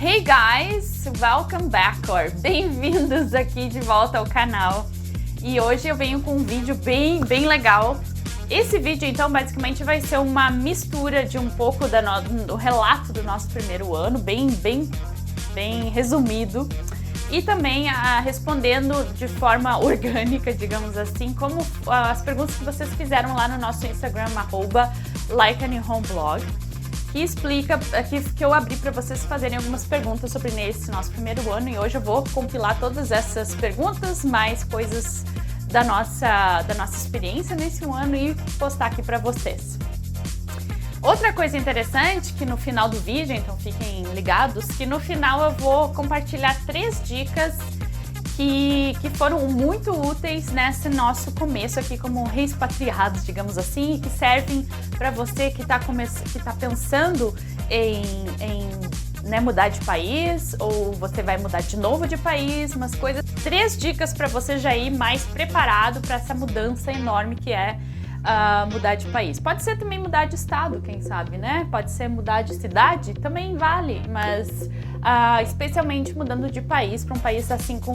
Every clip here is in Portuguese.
Hey guys, welcome back, or bem-vindos aqui de volta ao canal. E hoje eu venho com um vídeo bem legal. Esse vídeo então basicamente vai ser uma mistura de um pouco do relato do nosso primeiro ano, bem resumido, e também respondendo de forma orgânica, digamos assim, como as perguntas que vocês fizeram lá no nosso Instagram, @LikeANewHomeBlog, que explica, que eu abri para vocês fazerem algumas perguntas sobre esse nosso primeiro ano, e hoje eu vou compilar todas essas perguntas, mais coisas da nossa experiência nesse ano e postar aqui para vocês. Outra coisa interessante que no final do vídeo, então fiquem ligados, que no final eu vou compartilhar 3 dicas que foram muito úteis nesse nosso começo aqui como reexpatriados, digamos assim, e que servem para você que está pensando em mudar de país, ou você vai mudar de novo de país, umas coisas. 3 dicas para você já ir mais preparado para essa mudança enorme que é mudar de país. Pode ser também mudar de estado, quem sabe, né? Pode ser mudar de cidade, também vale, mas especialmente mudando de país para um país assim com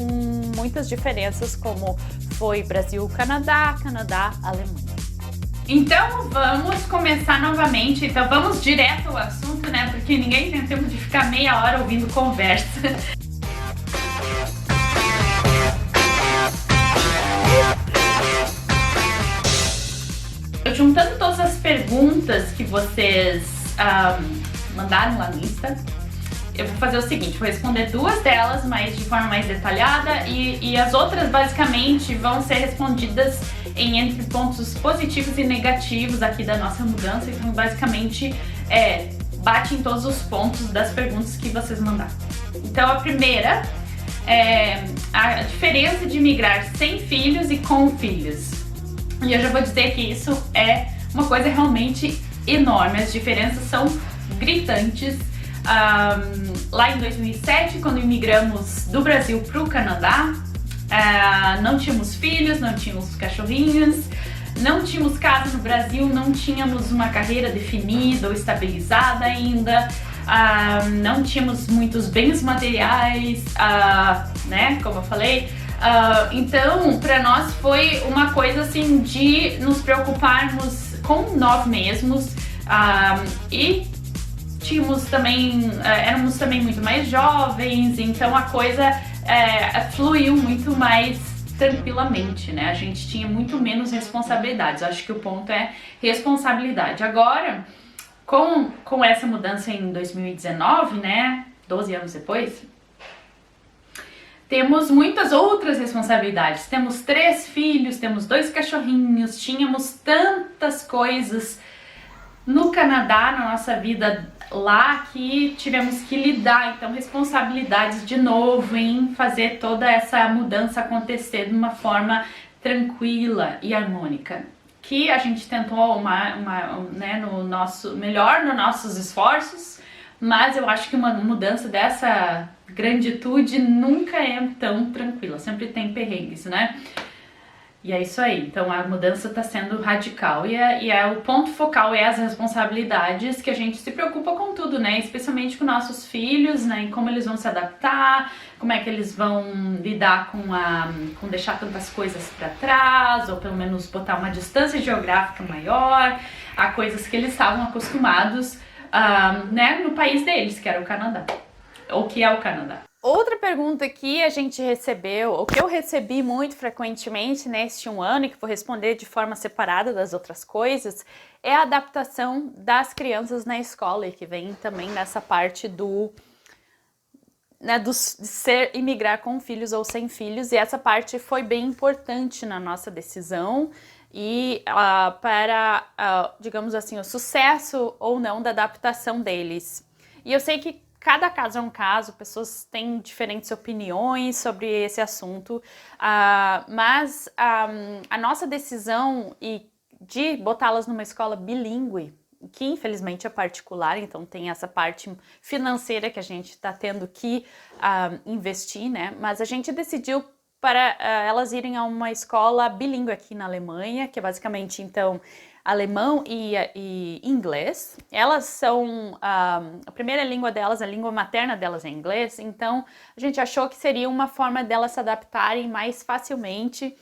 muitas diferenças, como foi Brasil, Canadá, Alemanha. Então vamos começar novamente, então vamos direto ao assunto, né? Porque ninguém tem tempo de ficar meia hora ouvindo conversa. Juntando todas as perguntas que vocês mandaram lá no Insta, eu vou fazer o seguinte, vou responder 2 delas, mas de forma mais detalhada, e as outras basicamente vão ser respondidas entre pontos positivos e negativos aqui da nossa mudança, então basicamente bate em todos os pontos das perguntas que vocês mandaram. Então a primeira é a diferença de migrar sem filhos e com filhos. E eu já vou dizer que isso é uma coisa realmente enorme, as diferenças são gritantes. Lá em 2007, quando imigramos do Brasil para o Canadá, não tínhamos filhos, não tínhamos cachorrinhos, não tínhamos casa no Brasil, não tínhamos uma carreira definida ou estabilizada ainda, não tínhamos muitos bens materiais, né, como eu falei. Então, para nós foi uma coisa assim de nos preocuparmos com nós mesmos, e tínhamos também, éramos também muito mais jovens, então a coisa fluiu muito mais tranquilamente, né? A gente tinha muito menos responsabilidades. Eu acho que o ponto é responsabilidade. Agora, com essa mudança em 2019, né, 12 anos depois, temos muitas outras responsabilidades. Temos 3 filhos, temos 2 cachorrinhos, tínhamos tantas coisas no Canadá, na nossa vida lá, que tivemos que lidar, então responsabilidades de novo em fazer toda essa mudança acontecer de uma forma tranquila e harmônica, que a gente tentou né, nos nossos esforços, mas eu acho que uma mudança dessa granditude nunca é tão tranquila, sempre tem perrengues, né? E é isso aí, então a mudança está sendo radical e o ponto focal é as responsabilidades, que a gente se preocupa com tudo, né? Especialmente com nossos filhos, né? Em como eles vão se adaptar, como é que eles vão lidar com deixar tantas coisas para trás, ou pelo menos botar uma distância geográfica maior a coisas que eles estavam acostumados, né? No país deles, que era o Canadá, ou que é o Canadá. Outra pergunta que a gente recebeu, ou que eu recebi muito frequentemente neste ano, e que vou responder de forma separada das outras coisas, é a adaptação das crianças na escola, e que vem também nessa parte de imigrar com filhos ou sem filhos, e essa parte foi bem importante na nossa decisão e para, digamos assim, o sucesso ou não da adaptação deles. E eu sei que cada caso é um caso, pessoas têm diferentes opiniões sobre esse assunto, mas a nossa decisão de botá-las numa escola bilíngue, que infelizmente é particular, então tem essa parte financeira que a gente está tendo que investir, né? Mas a gente decidiu para elas irem a uma escola bilíngue aqui na Alemanha, que é basicamente, então, alemão e inglês. Elas são, a primeira língua delas, a língua materna delas é inglês, então a gente achou que seria uma forma delas se adaptarem mais facilmente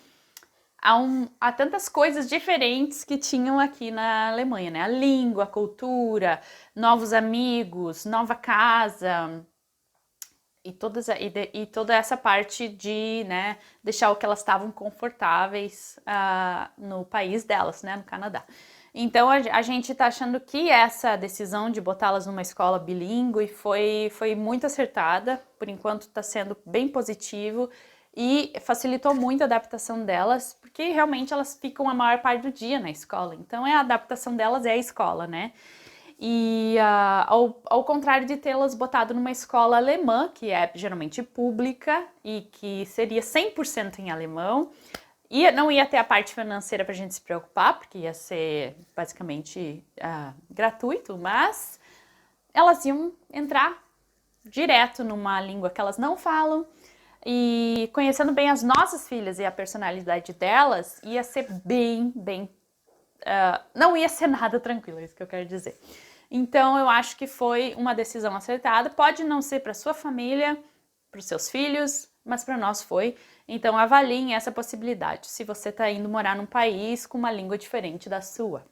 a tantas coisas diferentes que tinham aqui na Alemanha, né? A língua, a cultura, novos amigos, nova casa e toda essa parte de, né, deixar o que elas estavam confortáveis no país delas, né, no Canadá. Então a gente tá achando que essa decisão de botá-las numa escola bilíngue foi muito acertada, por enquanto está sendo bem positivo e facilitou muito a adaptação delas, porque realmente elas ficam a maior parte do dia na escola, então a adaptação delas é a escola, né? E ao contrário de tê-las botado numa escola alemã, que é geralmente pública e que seria 100% em alemão, e não ia ter a parte financeira para a gente se preocupar, porque ia ser basicamente gratuito, mas elas iam entrar direto numa língua que elas não falam, e conhecendo bem as nossas filhas e a personalidade delas, ia ser bem, não ia ser nada tranquilo, é isso que eu quero dizer. Então eu acho que foi uma decisão acertada, pode não ser para sua família, para os seus filhos, mas para nós foi. Então avaliem essa possibilidade, se você está indo morar num país com uma língua diferente da sua.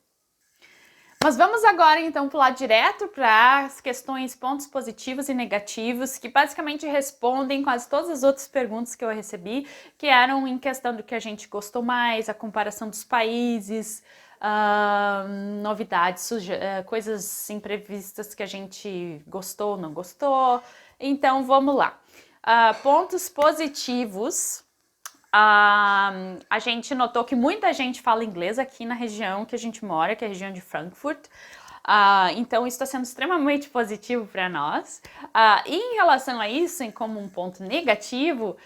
Mas vamos agora então pular direto para as questões pontos positivos e negativos, que basicamente respondem quase todas as outras perguntas que eu recebi, que eram em questão do que a gente gostou mais, a comparação dos países, novidades, coisas imprevistas que a gente gostou ou não gostou. Então vamos lá. Pontos positivos. A gente notou que muita gente fala inglês aqui na região que a gente mora, que é a região de Frankfurt. Então isso está sendo extremamente positivo para nós. E em relação a isso, como um ponto negativo,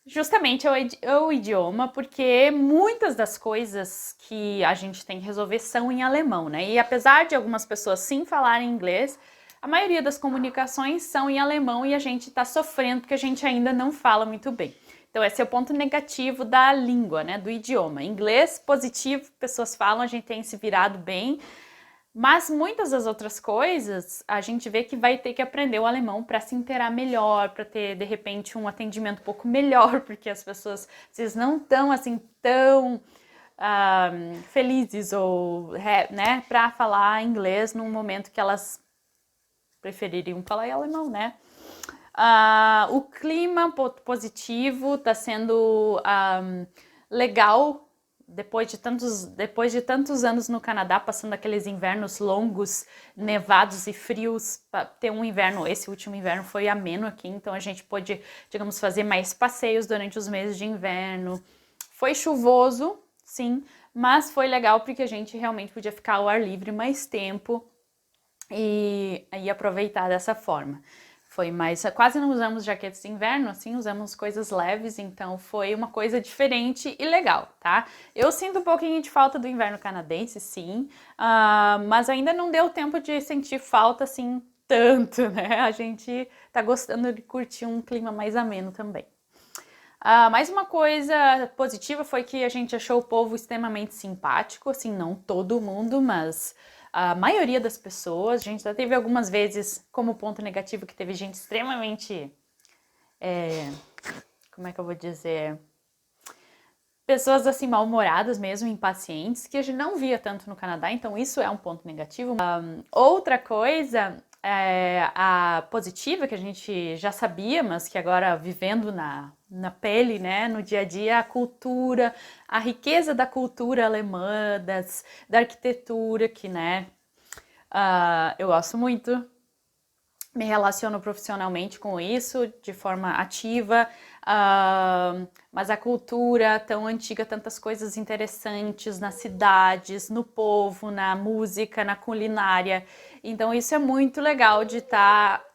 justamente é o idioma, porque muitas das coisas que a gente tem que resolver são em alemão, né? E apesar de algumas pessoas sim falarem inglês, a maioria das comunicações são em alemão e a gente está sofrendo porque a gente ainda não fala muito bem. Então esse é o ponto negativo da língua, né, do idioma. Inglês positivo, pessoas falam, a gente tem se virado bem, mas muitas das outras coisas a gente vê que vai ter que aprender o alemão para se inteirar melhor, para ter de repente um atendimento um pouco melhor, porque as pessoas às vezes não estão assim tão felizes ou, né, para falar inglês num momento que elas prefeririam falar alemão, né? O clima positivo está sendo legal depois de tantos anos no Canadá, passando aqueles invernos longos, nevados e frios, ter um inverno, esse último inverno foi ameno aqui, então a gente pôde, digamos, fazer mais passeios durante os meses de inverno. Foi chuvoso, sim, mas foi legal porque a gente realmente podia ficar ao ar livre mais tempo e aproveitar dessa forma. Foi mais, quase não usamos jaquetas de inverno, assim, usamos coisas leves, então foi uma coisa diferente e legal, tá? Eu sinto um pouquinho de falta do inverno canadense, sim, mas ainda não deu tempo de sentir falta, assim, tanto, né? A gente tá gostando de curtir um clima mais ameno também. Mais uma coisa positiva foi que a gente achou o povo extremamente simpático, assim, não todo mundo, mas a maioria das pessoas. A gente já teve algumas vezes como ponto negativo que teve gente extremamente, como é que eu vou dizer, pessoas assim mal-humoradas mesmo, impacientes, que a gente não via tanto no Canadá, então isso é um ponto negativo. Outra coisa a positiva, que a gente já sabia, mas que agora vivendo na pele, né, no dia a dia, a cultura, a riqueza da cultura alemã, da arquitetura, que, né, eu gosto muito, me relaciono profissionalmente com isso de forma ativa, mas a cultura tão antiga, tantas coisas interessantes nas cidades, no povo, na música, na culinária. Então isso é muito legal de estar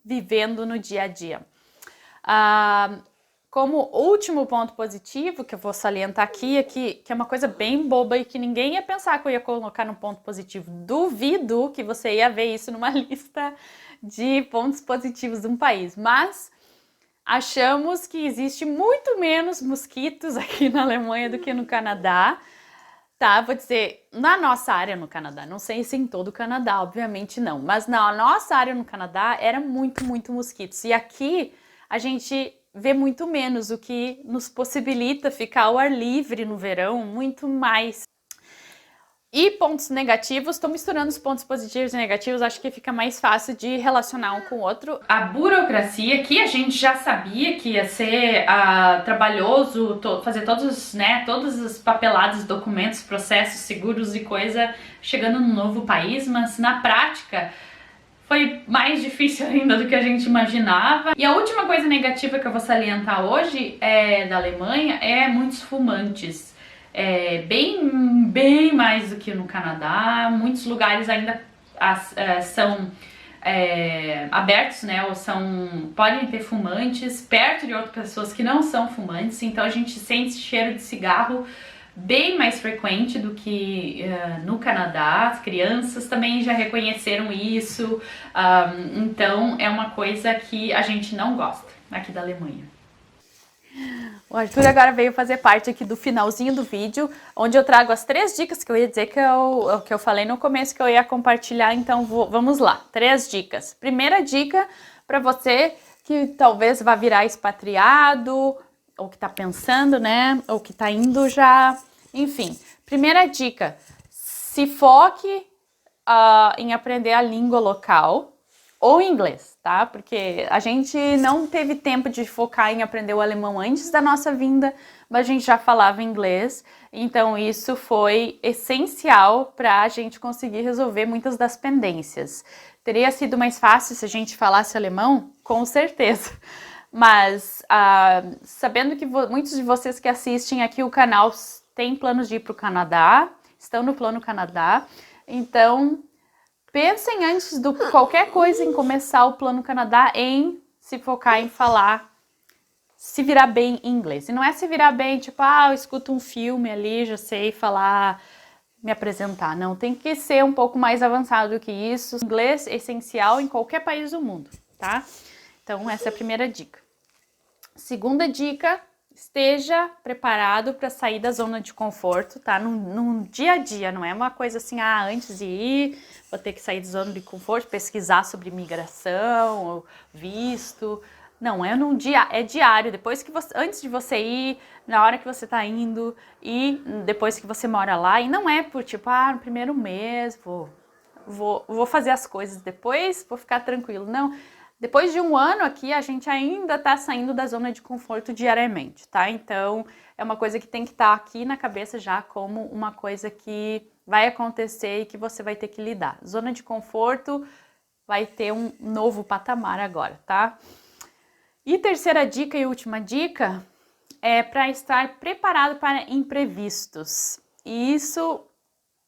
vivendo no dia a dia. Como último ponto positivo que eu vou salientar aqui, que é uma coisa bem boba e que ninguém ia pensar que eu ia colocar no ponto positivo. Duvido que você ia ver isso numa lista de pontos positivos de um país, mas achamos que existe muito menos mosquitos aqui na Alemanha do que no Canadá. Tá, vou dizer, na nossa área no Canadá, não sei se em todo o Canadá, obviamente não, mas na nossa área no Canadá era muito mosquitos. E aqui a gente vê muito menos, o que nos possibilita ficar ao ar livre no verão muito mais. E pontos negativos, estou misturando os pontos positivos e negativos, acho que fica mais fácil de relacionar um com o outro. A burocracia, que a gente já sabia que ia ser trabalhoso, fazer todos os papelados, documentos, processos, seguros e coisa, chegando num novo país, mas na prática foi mais difícil ainda do que a gente imaginava. E a última coisa negativa que eu vou salientar hoje da Alemanha é muitos fumantes. Bem mais do que no Canadá. Muitos lugares ainda são abertos, né? Ou podem ter fumantes perto de outras pessoas que não são fumantes. Então a gente sente cheiro de cigarro bem mais frequente do que no Canadá. As crianças também já reconheceram isso. Então é uma coisa que a gente não gosta aqui da Alemanha. O Arthur agora veio fazer parte aqui do finalzinho do vídeo, onde eu trago as 3 dicas que eu ia dizer que eu falei no começo que eu ia compartilhar, então vamos lá. 3 dicas. Primeira dica para você que talvez vá virar expatriado, ou que tá pensando, né, ou que tá indo já, enfim. Primeira dica, se foque em aprender a língua local, ou inglês, tá? Porque a gente não teve tempo de focar em aprender o alemão antes da nossa vinda, mas a gente já falava inglês, então isso foi essencial para a gente conseguir resolver muitas das pendências. Teria sido mais fácil se a gente falasse alemão? Com certeza. Mas sabendo que muitos de vocês que assistem aqui o canal têm planos de ir para o Canadá, estão no Plano Canadá, então pensem antes de qualquer coisa em começar o Plano Canadá em se focar em falar, se virar bem em inglês. E não é se virar bem, tipo, eu escuto um filme ali, já sei falar, me apresentar. Não, tem que ser um pouco mais avançado do que isso. Inglês é essencial em qualquer país do mundo, tá? Então, essa é a primeira dica. Segunda dica, esteja preparado para sair da zona de conforto, tá? No dia a dia, não é uma coisa assim, antes de ir, vou ter que sair da zona de conforto, pesquisar sobre imigração, ou visto. Não, é diário, antes de você ir, na hora que você tá indo e depois que você mora lá. E não é por tipo, no primeiro mês vou fazer as coisas, depois vou ficar tranquilo. Não. Depois de um ano aqui, a gente ainda tá saindo da zona de conforto diariamente, tá? Então, é uma coisa que tem que estar aqui na cabeça já como uma coisa que vai acontecer e que você vai ter que lidar. Zona de conforto vai ter um novo patamar agora, tá? E terceira dica e última dica é para estar preparado para imprevistos. E isso,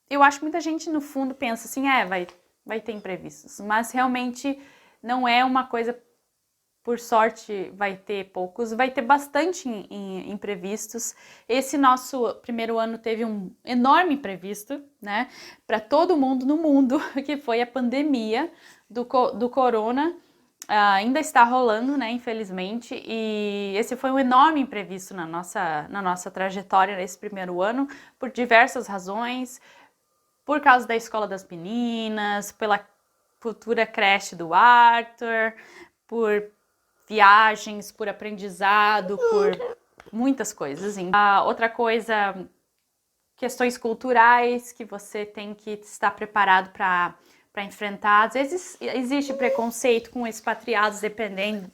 eu acho que muita gente no fundo pensa assim, vai ter imprevistos, mas realmente não é uma coisa, por sorte, vai ter poucos, vai ter bastante imprevistos. Esse nosso primeiro ano teve um enorme imprevisto, né, para todo mundo no mundo, que foi a pandemia do corona. Ainda está rolando, né, infelizmente, e esse foi um enorme imprevisto na nossa trajetória nesse primeiro ano, por diversas razões, por causa da escola das meninas, pela futura creche do Arthur, por viagens, por aprendizado, por muitas coisas. Outra coisa, questões culturais que você tem que estar preparado para enfrentar. Às vezes existe preconceito com expatriados,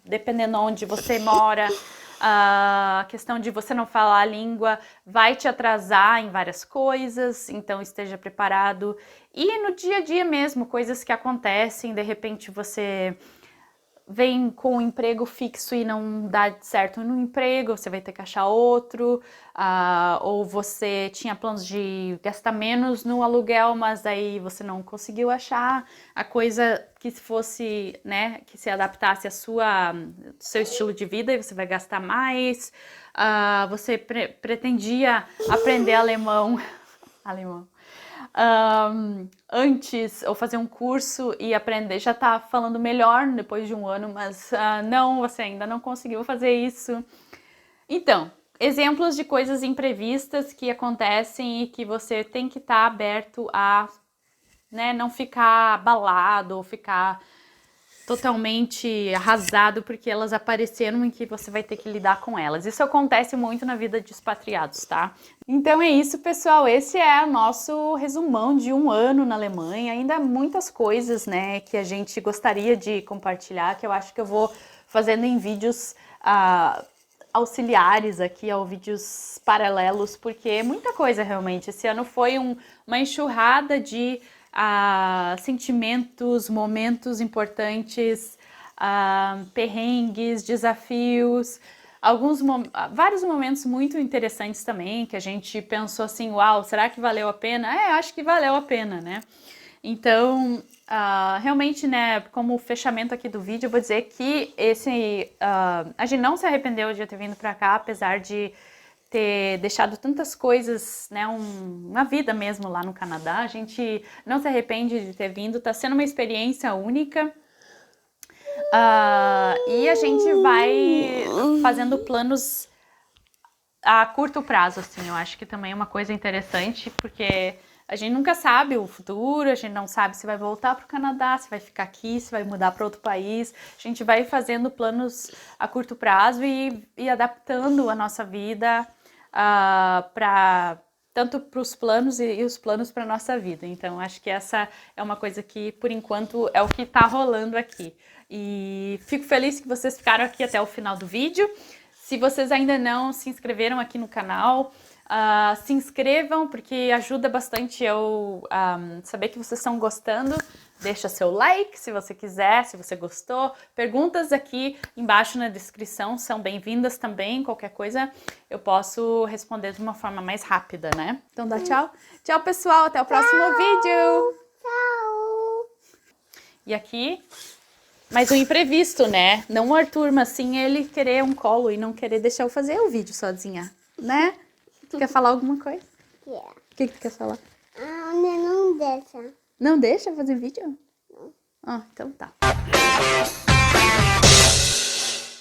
dependendo onde você mora. A questão de você não falar a língua vai te atrasar em várias coisas, então esteja preparado. E no dia a dia mesmo, coisas que acontecem, de repente você vem com um emprego fixo e não dá certo no emprego, você vai ter que achar outro, ou você tinha planos de gastar menos no aluguel, mas daí você não conseguiu achar a coisa que fosse, né, que se adaptasse ao seu estilo de vida e você vai gastar mais. Você pretendia aprender alemão antes, ou fazer um curso e aprender, já tá falando melhor depois de um ano, mas não, você ainda não conseguiu fazer isso. Então, exemplos de coisas imprevistas que acontecem e que você tem que estar aberto a, né, não ficar abalado ou ficar totalmente arrasado porque elas apareceram e que você vai ter que lidar com elas. Isso acontece muito na vida de expatriados, tá? Então é isso, pessoal. Esse é o nosso resumão de um ano na Alemanha. Ainda há muitas coisas, né, que a gente gostaria de compartilhar, que eu acho que eu vou fazendo em vídeos auxiliares aqui, ou vídeos paralelos, porque é muita coisa realmente. Esse ano foi uma enxurrada de sentimentos, momentos importantes, perrengues, desafios, vários momentos muito interessantes também, que a gente pensou assim, uau, será que valeu a pena? Acho que valeu a pena, né? Então, realmente, né, como fechamento aqui do vídeo, eu vou dizer que a gente não se arrependeu de ter vindo pra cá, apesar de ter deixado tantas coisas, né, uma vida mesmo lá no Canadá. A gente não se arrepende de ter vindo, tá sendo uma experiência única. E a gente vai fazendo planos a curto prazo, assim. Eu acho que também é uma coisa interessante, porque a gente nunca sabe o futuro, a gente não sabe se vai voltar para o Canadá, se vai ficar aqui, se vai mudar para outro país. A gente vai fazendo planos a curto prazo e adaptando a nossa vida tanto para os planos e os planos para a nossa vida. Então, acho que essa é uma coisa que, por enquanto, é o que está rolando aqui. E fico feliz que vocês ficaram aqui até o final do vídeo. Se vocês ainda não se inscreveram aqui no canal, se inscrevam, porque ajuda bastante eu saber que vocês estão gostando. Deixa seu like se você quiser, se você gostou. Perguntas aqui embaixo na descrição são bem-vindas também. Qualquer coisa eu posso responder de uma forma mais rápida, né? Então dá tchau. Tchau, pessoal. Até o próximo vídeo. Tchau. E aqui, mais um imprevisto, né? Não o Arthur, mas sim ele querer um colo e não querer deixar eu fazer o vídeo sozinha, né? Tu quer falar alguma coisa? Yeah. O que tu quer falar? Não deixa. Não deixa fazer vídeo? Não. Então tá.